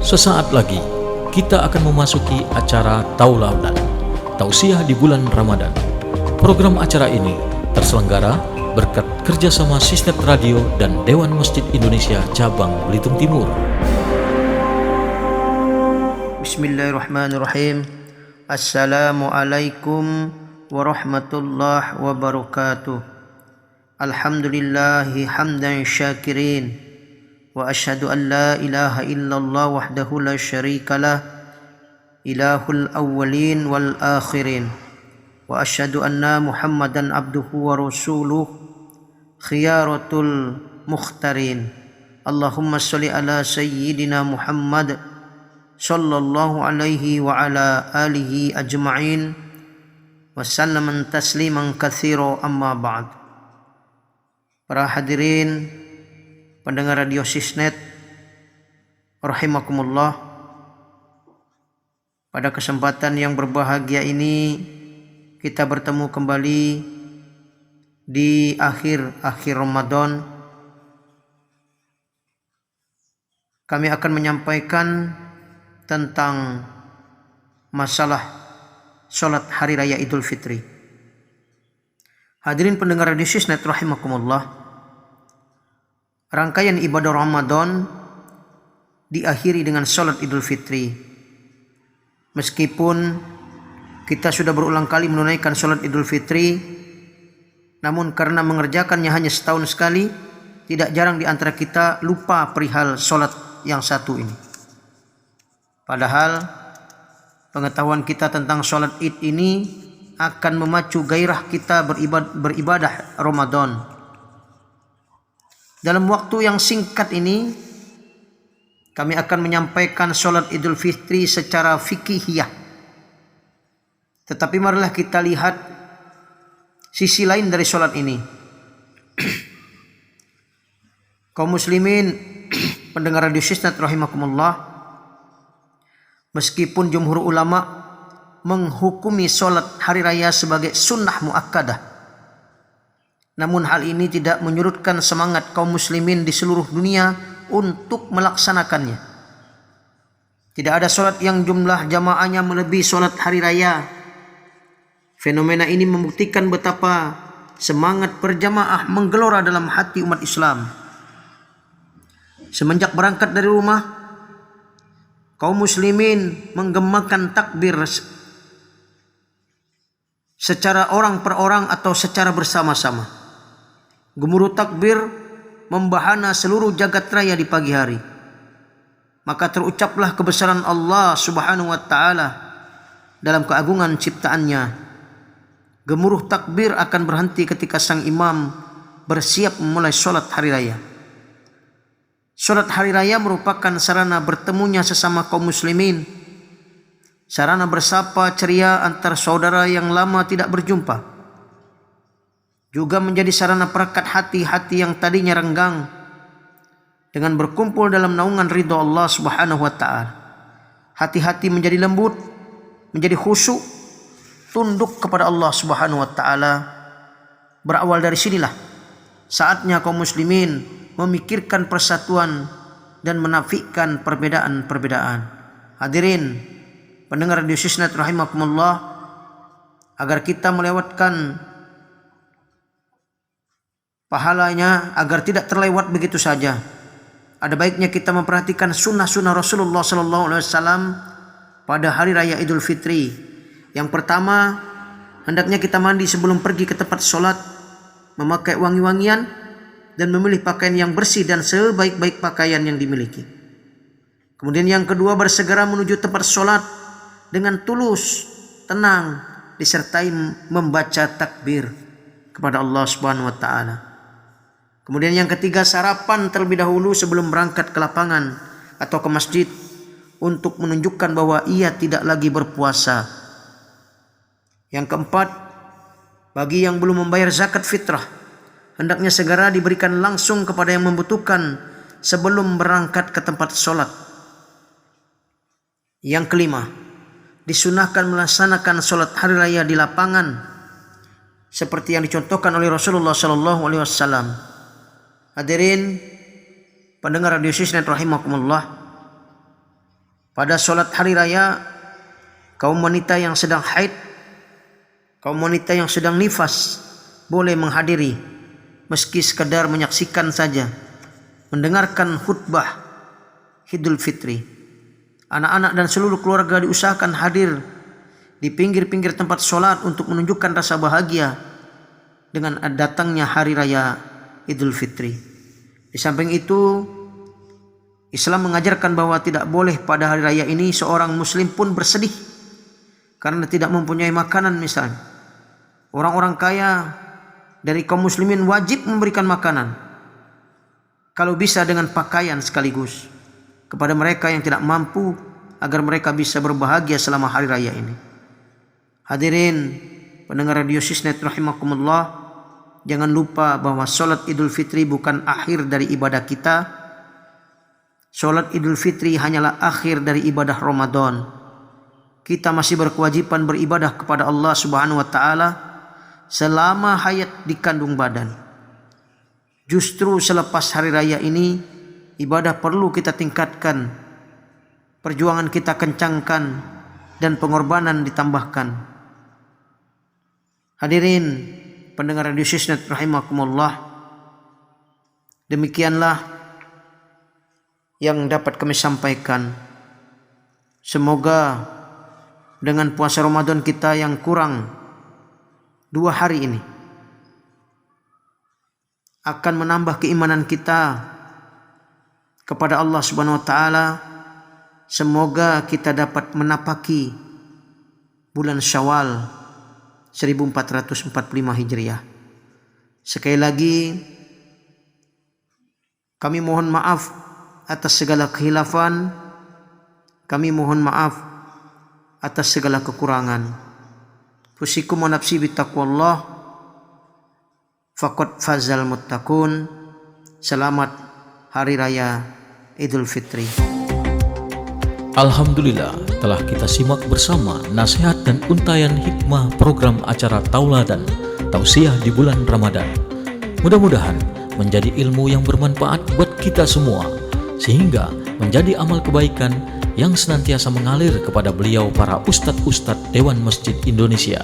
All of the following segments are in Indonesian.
Sesaat lagi kita akan memasuki acara Tauladan, Tausiah di bulan Ramadan. Program acara ini terselenggara berkat kerjasama Sistem Radio dan Dewan Masjid Indonesia Cabang Belitung Timur. Bismillahirrahmanirrahim. Assalamualaikum warahmatullahi wabarakatuh. Alhamdulillahi hamdan syakirin. Wa asyhadu an la ilaha illallah wahdahu la syarikalah, ilahul awwalin wal akhirin. Wa asyhadu anna Muhammadan abduhu wa rasuluh, khiyaratul mukhtarin. Allahumma sholli ala sayyidina Muhammad sallallahu alaihi wa ala alihi ajma'in wa sallaman tasliman katsira, amma ba'd. Para hadirin pendengar radio Sisnet rahimakumullah, pada kesempatan yang berbahagia ini kita bertemu kembali di akhir Ramadan. Kami akan menyampaikan tentang masalah sholat hari raya Idul Fitri. Hadirin pendengar radio Sisnet rahimakumullah, rangkaian ibadah Ramadan diakhiri dengan sholat Idul Fitri. Meskipun kita sudah berulang kali menunaikan sholat Idul Fitri, namun karena mengerjakannya hanya setahun sekali, tidak jarang di antara kita lupa perihal sholat yang satu ini. Padahal pengetahuan kita tentang sholat Id ini akan memacu gairah kita beribadah Ramadan. Dalam waktu yang singkat ini kami akan menyampaikan sholat Idul Fitri secara fikihiyah. Tetapi marilah kita lihat sisi lain dari sholat ini. Kaum muslimin pendengar radio Sisnet rahimakumullah, meskipun jumhur ulama menghukumi sholat hari raya sebagai sunnah muakkadah, namun hal ini tidak menyurutkan semangat kaum muslimin di seluruh dunia untuk melaksanakannya. Tidak ada sholat yang jumlah jamaahnya melebihi sholat hari raya. Fenomena ini membuktikan betapa semangat berjamaah menggelora dalam hati umat Islam. Semenjak berangkat dari rumah, kaum muslimin menggemakan takbir secara orang per orang atau secara bersama-sama. Gemuruh takbir membahana seluruh jagat raya di pagi hari. Maka terucaplah kebesaran Allah Subhanahu wa taala dalam keagungan ciptaannya. Gemuruh takbir akan berhenti ketika sang imam bersiap memulai sholat hari raya. Sholat hari raya merupakan sarana bertemunya sesama kaum muslimin, sarana bersapa ceria antar saudara yang lama tidak berjumpa. Juga menjadi sarana perekat hati-hati yang tadinya renggang dengan berkumpul dalam naungan ridho Allah Subhanahu wa taala. Hati-hati menjadi lembut, menjadi khusyuk, tunduk kepada Allah Subhanahu wa taala. Berawal dari sinilah saatnya kaum muslimin memikirkan persatuan dan menafikan perbedaan-perbedaan. Hadirin pendengar radio Sisnet rahimakumullah, agar kita melewatkan pahalanya, agar tidak terlewat begitu saja, ada baiknya kita memperhatikan sunnah-sunnah Rasulullah SAW pada hari raya Idul Fitri. Yang pertama, hendaknya kita mandi sebelum pergi ke tempat sholat, memakai wangi-wangian, dan memilih pakaian yang bersih dan sebaik-baik pakaian yang dimiliki. Kemudian yang kedua, bersegera menuju tempat sholat dengan tulus, tenang, disertai membaca takbir kepada Allah Subhanahu wa taala. Kemudian yang ketiga, sarapan terlebih dahulu sebelum berangkat ke lapangan atau ke masjid untuk menunjukkan bahwa ia tidak lagi berpuasa. Yang keempat, bagi yang belum membayar zakat fitrah, hendaknya segera diberikan langsung kepada yang membutuhkan sebelum berangkat ke tempat sholat. Yang kelima, disunahkan melaksanakan sholat hari raya di lapangan seperti yang dicontohkan oleh Rasulullah SAW. Hadirin pendengar radio Sisnet rahimakumullah, Pada sholat hari raya, kaum wanita yang sedang haid, kaum wanita yang sedang nifas boleh menghadiri, meski sekadar menyaksikan saja, mendengarkan khutbah Idul Fitri. Anak-anak dan seluruh keluarga diusahakan hadir di pinggir-pinggir tempat sholat untuk menunjukkan rasa bahagia dengan datangnya hari raya Idul Fitri. Di samping itu, Islam mengajarkan bahwa tidak boleh pada hari raya ini seorang muslim pun bersedih karena tidak mempunyai makanan misalnya. Orang-orang kaya dari kaum muslimin wajib memberikan makanan, kalau bisa dengan pakaian sekaligus, kepada mereka yang tidak mampu, agar mereka bisa berbahagia selama hari raya ini. Hadirin pendengar radio Sisnet rahimakumullah, jangan lupa bahwa sholat Idul Fitri bukan akhir dari ibadah kita. Sholat Idul Fitri hanyalah akhir dari ibadah Ramadan. Kita masih berkewajiban beribadah kepada Allah Subhanahu wa taala selama hayat di kandung badan. Justru selepas hari raya ini, ibadah perlu kita tingkatkan, perjuangan kita kencangkan, dan pengorbanan ditambahkan. Hadirin pendengar radio Sisnet rahimakumullah, demikianlah yang dapat kami sampaikan. Semoga dengan puasa Ramadan kita yang kurang 2 hari ini akan menambah keimanan kita kepada Allah Subhanahu wa taala. Semoga kita dapat menapaki bulan Syawal 1445 Hijriah. Sekali lagi kami mohon maaf atas segala khilafan, kami mohon maaf atas segala kekurangan. Fusikum wa nafsi bittaqwallah, faqad fazal muttaqun. Selamat Hari Raya Idul Fitri. Alhamdulillah, telah kita simak bersama nasihat dan untayan hikmah program acara Tauladan Tausiah di bulan Ramadan. Mudah-mudahan menjadi ilmu yang bermanfaat buat kita semua, sehingga menjadi amal kebaikan yang senantiasa mengalir kepada beliau para ustadz-ustadz Dewan Masjid Indonesia.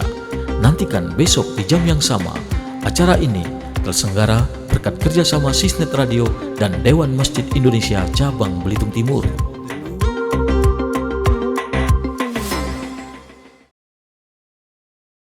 Nantikan besok di jam yang sama. Acara ini terselenggara berkat kerjasama Sisnet Radio dan Dewan Masjid Indonesia Cabang Belitung Timur.